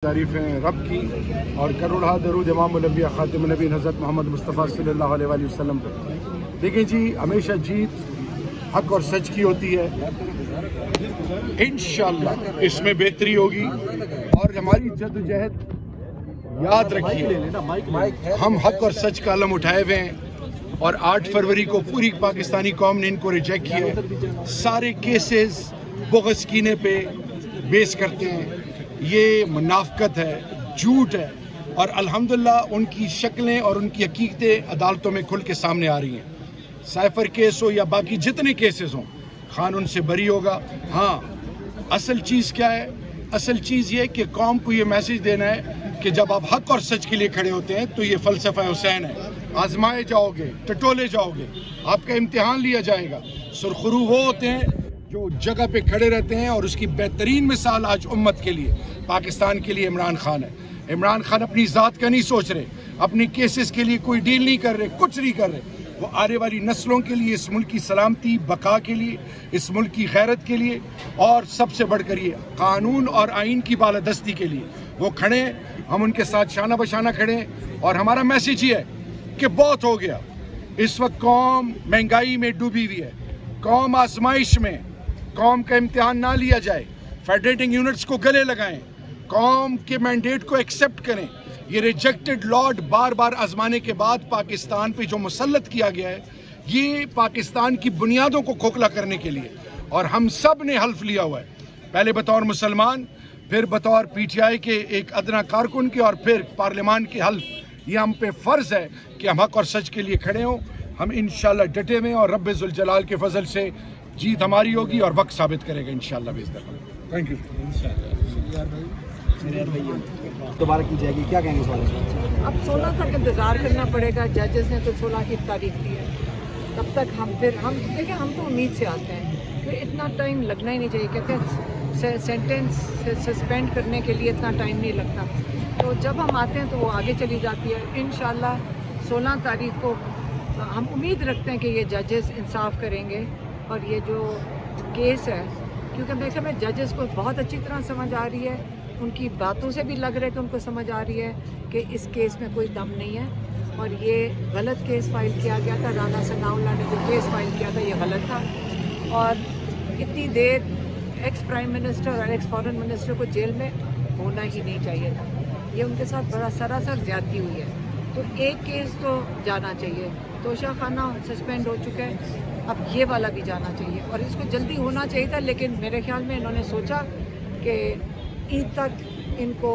تعریفیں رب کی اور کروڑہ درود امام الانبیاء خاتم النبیین حضرت محمد مصطفیٰ صلی اللہ علیہ وآلہ وسلم پر۔ دیکھیں جی، ہمیشہ جیت حق اور سچ کی ہوتی ہے۔ انشاءاللہ اس میں بہتری ہوگی اور ہماری جدوجہد یاد رکھیے، ہم حق اور سچ کا علم اٹھائے ہوئے ہیں اور 8 فروری کو پوری پاکستانی قوم نے ان کو ریجیکٹ کیا ہے۔ سارے کیسز بغض کینے پہ بیس کرتے ہیں، یہ منافقت ہے، جھوٹ ہے، اور الحمدللہ ان کی شکلیں اور ان کی حقیقتیں عدالتوں میں کھل کے سامنے آ رہی ہیں۔ سائفر کیس ہو یا باقی جتنے کیسز ہوں، خان ان سے بری ہوگا۔ ہاں، اصل چیز کیا ہے؟ اصل چیز یہ کہ قوم کو یہ میسج دینا ہے کہ جب آپ حق اور سچ کے لیے کھڑے ہوتے ہیں تو یہ فلسفہ حسین ہے، آزمائے جاؤ گے، ٹٹولے جاؤ گے، آپ کا امتحان لیا جائے گا۔ سرخرو وہ ہوتے ہیں جو جگہ پہ کھڑے رہتے ہیں، اور اس کی بہترین مثال آج امت کے لیے، پاکستان کے لیے عمران خان ہے۔ عمران خان اپنی ذات کا نہیں سوچ رہے، اپنی کیسز کے لیے کوئی ڈیل نہیں کر رہے، کچھ نہیں کر رہے۔ وہ آنے والی نسلوں کے لیے، اس ملک کی سلامتی بقا کے لیے، اس ملک کی غیرت کے لیے، اور سب سے بڑھ کر یہ قانون اور آئین کی بالادستی کے لیے وہ کھڑے ہیں۔ ہم ان کے ساتھ شانہ بشانہ کھڑے ہیں، اور ہمارا میسج یہ ہے کہ بہت ہو گیا۔ اس وقت قوم مہنگائی میں ڈوبی ہوئی ہے، قوم آزمائش میں، قوم کا امتحان نہ لیا جائے۔ فیڈریٹنگ یونٹس کو گلے لگائیں، قوم کے مینڈیٹ کو ایکسیپٹ کریں۔ یہ ریجیکٹڈ لارڈ بار بار آزمانے کے بعد پاکستان پہ جو مسلط کیا گیا ہے، یہ پاکستان کی بنیادوں کو کھوکھلا کرنے کے لیے، اور ہم سب نے حلف لیا ہوا ہے، پہلے بطور مسلمان، پھر بطور پی ٹی آئی کے ایک ادنا کارکن کے، اور پھر پارلیمان کے حلف۔ یہ ہم پہ فرض ہے کہ ہم حق اور سچ کے لیے کھڑے ہوں۔ ہم انشاءاللہ ڈٹے ہوئے، اور رب ذوالجلال کے فضل سے جیت ہماری ہوگی اور وقت ثابت کرے گا انشاءاللہ باذن اللہ۔ Thank you. دوبارہ کی جائے گی، کیا کہیں گے اس بارے میں؟ اب 16 تک انتظار کرنا پڑے گا۔ ججز نے تو 16 کی تاریخ دی ہے، تب تک ہم دیکھیں، ہم تو امید سے آتے ہیں کہ اتنا ٹائم لگنا ہی نہیں چاہیے۔ کہتے ہیں سینٹینس سسپینڈ کرنے کے لیے اتنا ٹائم نہیں لگتا، تو جب ہم آتے ہیں تو وہ آگے چلی جاتی ہے۔ انشاءاللہ 16 تاریخ کو ہم امید رکھتے ہیں کہ یہ ججز انصاف کریں گے، اور یہ جو کیس ہے، کیونکہ میرے خیال میں ججز کو بہت اچھی طرح سمجھ آ رہی ہے، ان کی باتوں سے بھی لگ رہا ہے کہ ان کو سمجھ آ رہی ہے کہ اس کیس میں کوئی دم نہیں ہے، اور یہ غلط کیس فائل کیا گیا تھا۔ رانا ثناء اللہ نے جو کیس فائل کیا تھا یہ غلط تھا، اور اتنی دیر ایکس پرائم منسٹر اور ایکس فارن منسٹر کو جیل میں ہونا ہی نہیں چاہیے تھا۔ یہ ان کے ساتھ بڑا سراسر زیادتی ہوئی ہے، تو ایک کیس تو جانا چاہیے۔ توشہ خانہ سسپینڈ ہو چکا ہے، اب یہ والا بھی جانا چاہیے، اور اس کو جلدی ہونا چاہیے تھا، لیکن میرے خیال میں انہوں نے سوچا کہ عید تک ان کو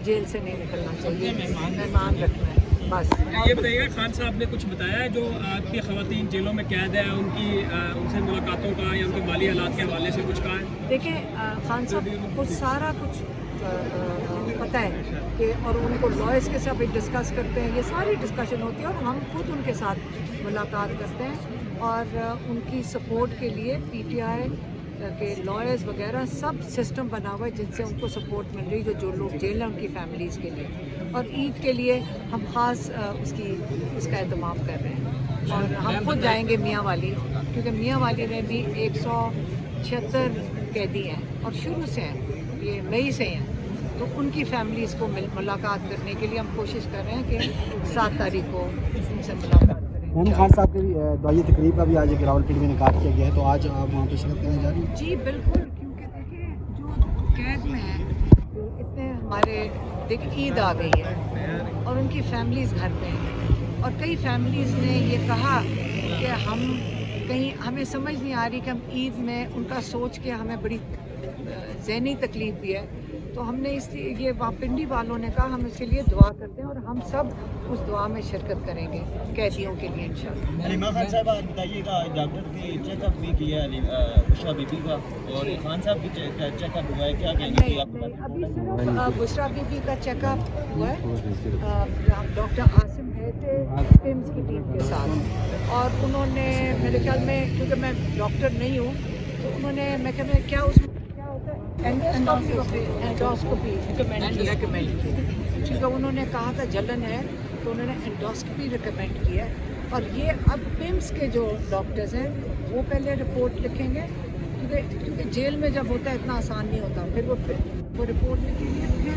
جیل سے نہیں نکلنا چاہیے، مہمان رکھنا ہے بس۔ یہ بتائیے گا، خان صاحب نے کچھ بتایا ہے جو آپ کی خواتین جیلوں میں قید ہے، ان سے ملاقاتوں کا یا ان کے مالی حالات کے حوالے سے کچھ کہا ہے؟ دیکھیں، خان صاحب کو سارا کچھ پتہ ہے کہ، اور ان کو لائرس کے ساتھ بھی ڈسکس کرتے ہیں، یہ ساری ڈسکشن ہوتی ہے، اور ہم خود ان کے ساتھ ملاقات کرتے ہیں، اور ان کی سپورٹ کے لیے پی ٹی آئی کے لائرز وغیرہ سب سسٹم بنا ہوا ہے جن سے ان کو سپورٹ مل رہی ہے، جو لوگ جیل ہیں ان کی فیملیز کے لیے۔ اور عید کے لیے ہم خاص اس کا اہتمام کر رہے ہیں، اور ہم خود جائیں گے میاں والی، کیونکہ میاں والی میں بھی 176 قیدی ہیں، اور شروع سے ہیں، یہ مئی سے ہیں، تو ان کی فیملیز کو ملاقات کرنے کے لیے ہم کوشش کر رہے ہیں کہ 7 تاریخ کو ان سے ملاقات کریں۔ محمد خان صاحب کی دعائیہ تقریب کا بھی آج راولپنڈی میں انعقاد کیا گیا ہے، تو آج آپ وہاں پہ شرکت کرنے جا رہی ہیں؟ جی بالکل، کیونکہ دیکھیں جو قید میں ہیں، جو اتنے ہمارے عید آ گئی ہے اور ان کی فیملیز گھر پہ ہیں، اور کئی فیملیز نے یہ کہا کہ ہمیں سمجھ نہیں آ رہی کہ ہم عید میں ان کا سوچ کے ہمیں بڑی ذہنی تکلیف بھی ہے، تو ہم نے یہ پنڈی والوں نے کہا ہم اس کے لیے دعا کرتے ہیں، اور ہم سب اس دعا میں شرکت کریں گے قیدیوں کے لیے انشاءاللہ۔ علیمہ خان صاحب بتائیے گا، ڈاکٹر کی چیک اپ بھی کیا ہے بشریٰ بی بی کا، اور خان صاحب کی چیک اپ ہوا ہے، کیا کہیں گے؟ ابھی صرف بشریٰ بی بی کا چیک اپ ہوا ہے، ڈاکٹر عاصم ہے تھے ٹیمز کی ٹیم کے ساتھ، اور انہوں نے میرے خیال میں، کیونکہ میں ڈاکٹر نہیں ہوں، تو انہوں نے میں کہنا کیا اس میں کیا ہوتا ہے اینڈوسکوپی ریکمینڈ کی، کیونکہ انہوں نے کہا تھا جلن ہے، تو انہوں نے اینڈوسکوپی ریکمینڈ کی ہے، اور یہ اب پیمز کے جو ڈاکٹرز ہیں وہ پہلے رپورٹ لکھیں گے، کیونکہ جیل میں جب ہوتا ہے اتنا آسان نہیں ہوتا، پھر وہ رپورٹ لکھیں گے، پھر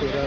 16